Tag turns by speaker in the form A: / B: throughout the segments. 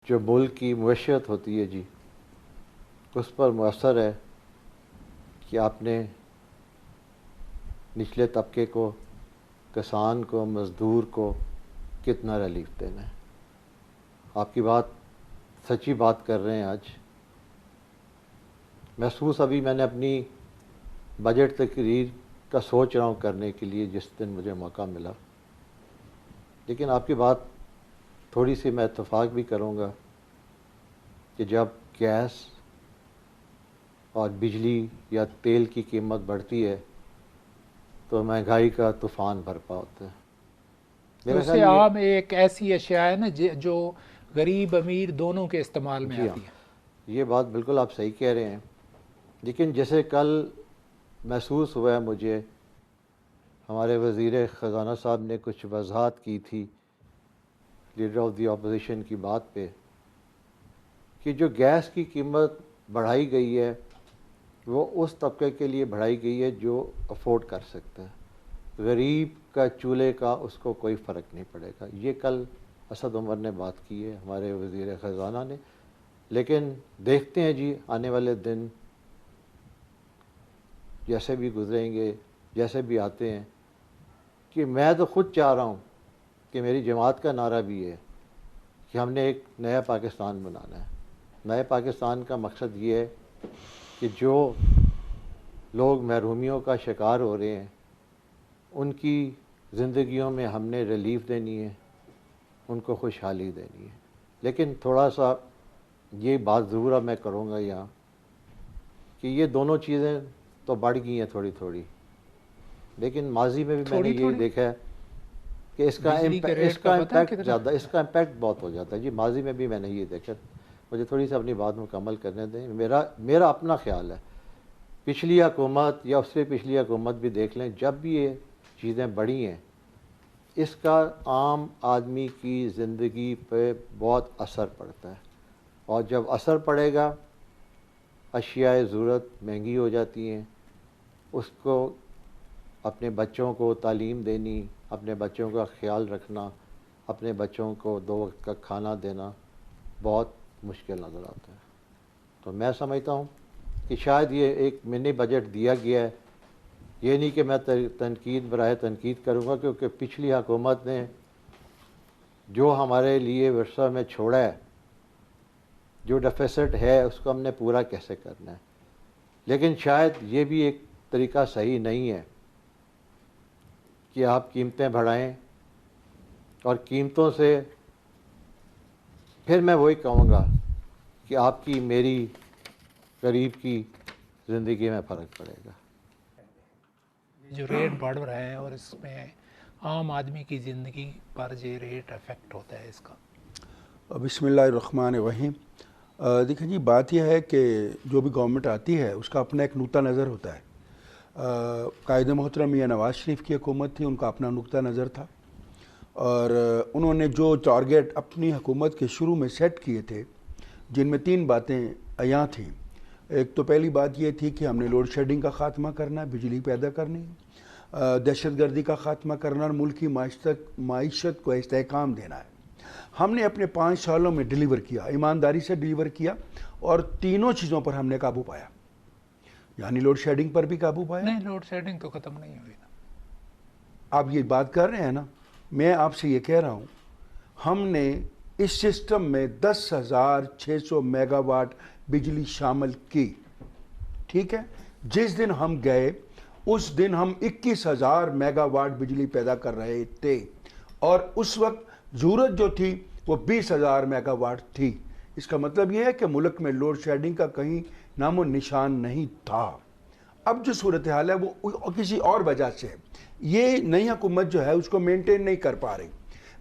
A: جو ملک کی معیشت ہوتی ہے جی، اس پر مؤثر ہے کہ آپ نے نچلے طبقے کو، کسان کو، مزدور کو کتنا ریلیف دینا ہے۔ آپ کی بات سچی بات کر رہے ہیں آج۔ محسوس ابھی میں نے اپنی بجٹ تقریر کا سوچ رہا ہوں کرنے کے لیے جس دن مجھے موقع ملا، لیکن آپ کی بات تھوڑی سی میں اتفاق بھی کروں گا کہ جب گیس اور بجلی یا تیل کی قیمت بڑھتی ہے تو مہنگائی کا طوفان برپا ہوتا ہے۔
B: تو
A: میرا
B: اس سے
A: خیال یہ،
B: عام ایک ایسی اشیاء ہے نا جو غریب امیر دونوں کے استعمال میں
A: جی ہاں،
B: آتی ہے۔
A: یہ بات بالکل آپ صحیح کہہ رہے ہیں، لیکن جیسے کل محسوس ہوا ہے مجھے، ہمارے وزیر خزانہ صاحب نے کچھ وضاحت کی تھی لیڈر آف دی اپوزیشن کی بات پہ، کہ جو گیس کی قیمت بڑھائی گئی ہے وہ اس طبقے کے لیے بڑھائی گئی ہے جو افورڈ کر سکتا ہے، غریب کا چولہے کا اس کو کوئی فرق نہیں پڑے گا۔ یہ کل اسد عمر نے بات کی ہے، ہمارے وزیر خزانہ نے۔ لیکن دیکھتے ہیں جی آنے والے دن جیسے بھی گزریں گے، جیسے بھی آتے ہیں، کہ میں تو خود چاہ رہا ہوں کہ میری جماعت کا نعرہ بھی ہے کہ ہم نے ایک نیا پاکستان بنانا ہے۔ نئے پاکستان کا مقصد یہ ہے کہ جو لوگ محرومیوں کا شکار ہو رہے ہیں ان کی زندگیوں میں ہم نے ریلیف دینی ہے، ان کو خوشحالی دینی ہے۔ لیکن تھوڑا سا یہ بات ضرور اب میں کروں گا یہاں کہ یہ دونوں چیزیں تو بڑھ گئی ہیں تھوڑی تھوڑی، لیکن ماضی میں بھی میں نے
B: تھوڑی
A: یہ
B: تھوڑی
A: دیکھا ہے کہ اس کا
B: بجلی کے ریٹ کا پتہ ہے کتنا؟
A: اس کا امپیکٹ بہت ہو جاتا ہے جی۔ ماضی میں بھی میں نے یہ دیکھا۔ مجھے تھوڑی سی اپنی بات مکمل کرنے دیں۔ میرا اپنا خیال ہے، پچھلی حکومت یا اس سے پچھلی حکومت بھی دیکھ لیں، جب بھی یہ چیزیں بڑھی ہیں اس کا عام آدمی کی زندگی پہ بہت اثر پڑتا ہے، اور جب اثر پڑے گا اشیاء ضرورت مہنگی ہو جاتی ہیں، اس کو اپنے بچوں کو تعلیم دینی، اپنے بچوں کا خیال رکھنا، اپنے بچوں کو 2 وقت کا کھانا دینا بہت مشکل نظر آتا ہے۔ تو میں سمجھتا ہوں کہ شاید یہ ایک منی بجٹ دیا گیا ہے، یہ نہیں کہ میں تنقید برائے تنقید کروں گا، کیونکہ پچھلی حکومت نے جو ہمارے لیے ورثہ میں چھوڑا ہے، جو ڈیفیسٹ ہے اس کو ہم نے پورا کیسے کرنا ہے۔ لیکن شاید یہ بھی ایک طریقہ صحیح نہیں ہے کہ آپ قیمتیں بڑھائیں اور قیمتوں سے پھر میں وہی کہوں گا کہ آپ کی میری غریب کی زندگی میں فرق پڑے گا۔
B: جو ریٹ بڑھ رہے ہیں اور اس میں عام آدمی کی زندگی پر جو ریٹ افیکٹ ہوتا ہے اس کا۔
C: بسم اللہ الرحمن الرحیم۔ دیکھیں جی، بات یہ ہے کہ جو بھی گورنمنٹ آتی ہے اس کا اپنا ایک نقطہ نظر ہوتا ہے۔ قائد محترم میاں نواز شریف کی حکومت تھی، ان کا اپنا نقطہ نظر تھا، اور انہوں نے جو ٹارگیٹ اپنی حکومت کے شروع میں سیٹ کیے تھے جن میں 3 باتیں عیاں تھیں۔ ایک تو پہلی بات یہ تھی کہ ہم نے لوڈ شیڈنگ کا خاتمہ کرنا ہے، بجلی پیدا کرنی ہے، دہشت گردی کا خاتمہ کرنا اور ملک کی معیشت کو استحکام دینا ہے۔ ہم نے اپنے 5 سالوں میں ڈیلیور کیا، ایمانداری سے ڈیلیور کیا، اور تینوں چیزوں پر ہم نے قابو پایا۔ یعنی لوڈ شیڈنگ پر بھی قابو پایا۔
B: نہیں، لوڈ شیڈنگ تو ختم نہیں ہوئی نا۔
C: آپ یہ بات کر رہے ہیں نا، میں آپ سے یہ کہہ رہا ہوں، ہم نے اس سسٹم میں 10,600 میگا واٹ بجلی شامل کی، ٹھیک ہے؟ جس دن ہم گئے اس دن ہم 21,000 میگا واٹ بجلی پیدا کر رہے تھے، اور اس وقت ضرورت جو تھی وہ 20,000 میگا واٹ تھی۔ اس کا مطلب یہ ہے کہ ملک میں لوڈ شیڈنگ کا کہیں نام و نشان نہیں تھا۔ اب جو صورتحال ہے وہ کسی اور وجہ سے ہے۔ یہ نئی حکومت جو ہے اس کو مینٹین نہیں کر پا رہی۔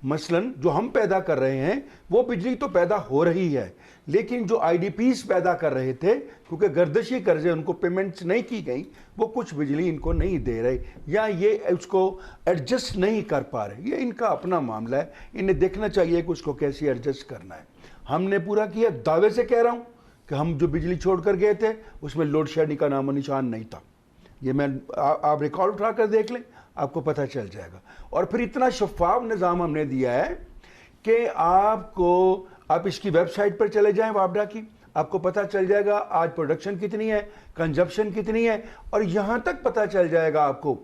C: مثلاً جو ہم پیدا کر رہے ہیں وہ بجلی تو پیدا ہو رہی ہے، لیکن جو آئی ڈی پیز پیدا کر رہے تھے، کیونکہ گردشی قرضے ان کو پیمنٹس نہیں کی گئی، وہ کچھ بجلی ان کو نہیں دے رہے، یا یہ اس کو ایڈجسٹ نہیں کر پا رہے۔ یہ ان کا اپنا معاملہ ہے، انہیں دیکھنا چاہیے کہ اس کو کیسے ایڈجسٹ کرنا ہے۔ ہم نے پورا کیا، دعوے سے کہہ رہا ہوں کہ ہم جو بجلی چھوڑ کر گئے تھے اس میں لوڈ شیڈنگ کا نام و نشان نہیں تھا۔ یہ میں آپ ریکارڈ اٹھا کر دیکھ لیں، آپ کو پتہ چل جائے گا۔ اور پھر اتنا شفاف نظام ہم نے دیا ہے کہ آپ کو آپ اس کی ویب سائٹ پر چلے جائیں وابڈا کی, آپ کو پتہ چل جائے گا آج پروڈکشن کتنی ہے, کنزپشن کتنی ہے, اور یہاں تک پتہ چل جائے گا آپ کو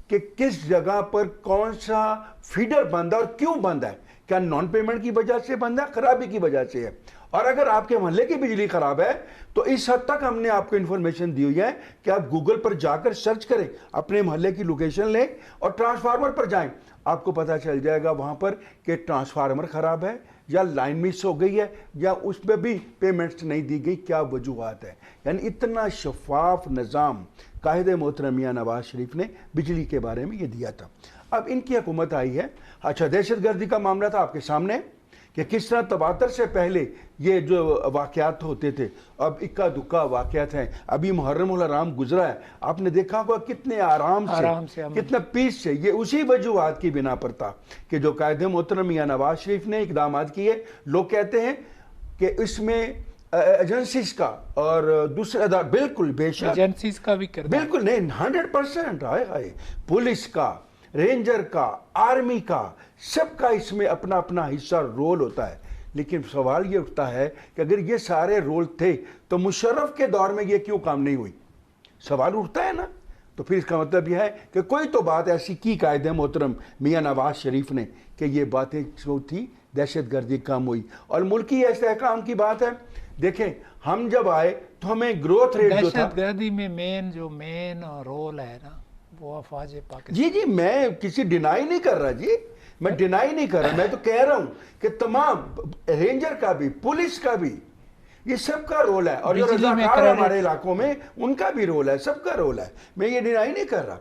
C: کہ کس جگہ پر کون سا فیڈر بند ہے اور کیوں بند ہے. کیا نان پیمنٹ کی وجہ سے بند ہے, خرابی کی وجہ سے ہے. اور اگر آپ کے محلے کی بجلی خراب ہے تو اس حد تک ہم نے آپ کو انفارمیشن دی ہوئی ہے کہ آپ گوگل پر جا کر سرچ کریں, اپنے محلے کی لوکیشن لیں اور ٹرانسفارمر پر جائیں, آپ کو پتہ چل جائے گا وہاں پر کہ ٹرانسفارمر خراب ہے یا لائن مس ہو گئی ہے یا اس پہ بھی پیمنٹس نہیں دی گئی, کیا وجوہات ہے. یعنی اتنا شفاف نظام قائد محترم میاں نواز شریف نے بجلی کے بارے میں یہ دیا تھا. اب ان کی حکومت آئی ہے. اچھا, دہشت گردی کا معاملہ تھا آپ کے سامنے کہ کس طرح 73 سے پہلے یہ جو واقعات ہوتے تھے, اب اکا دکا واقعات ہیں. ابھی محرم الحرام گزرا ہے, آپ نے دیکھا ہوگا کتنے آرام سے کتنا پیس سے. یہ اسی وجوہات کی بنا پر تھا کہ جو قائد محترم میاں نواز شریف نے اقدامات کیے. لوگ کہتے ہیں کہ اس میں ایجنسیز کا اور دوسرے ادارے, بالکل بے شک
B: ایجنسیز کا بھی کردار,
C: بالکل نہیں, 100% آئے. پولیس کا, رینجر کا, آرمی کا, سب کا اس میں اپنا اپنا حصہ رول ہوتا ہے. لیکن سوال یہ اٹھتا ہے کہ اگر یہ سارے رول تھے تو مشرف کے دور میں یہ کیوں کام نہیں ہوئی, سوال اٹھتا ہے نا. تو پھر اس کا مطلب یہ ہے کہ کوئی تو بات ایسی کی قائد محترم میاں نواز شریف نے کہ یہ باتیں جو تھی دہشت گردی کم ہوئی. اور ملکی استحکام کی بات ہے, دیکھیں ہم جب آئے تو ہمیں گروتھ ریٹ جو تھا,
B: دہشت گردی میں مین رول ہے نا وہ افواج پاکستان.
C: جی میں کسی ڈینائی نہیں کر رہا جی, میں ڈینائی نہیں کر رہا, میں تو کہہ رہا ہوں کہ تمام رینجر کا بھی, پولیس کا بھی, یہ سب کا رول ہے. اور جو رضاکار ہمارے علاقوں میں ان کا بھی رول ہے, سب کا رول ہے. میں یہ ڈینائی نہیں کر رہا.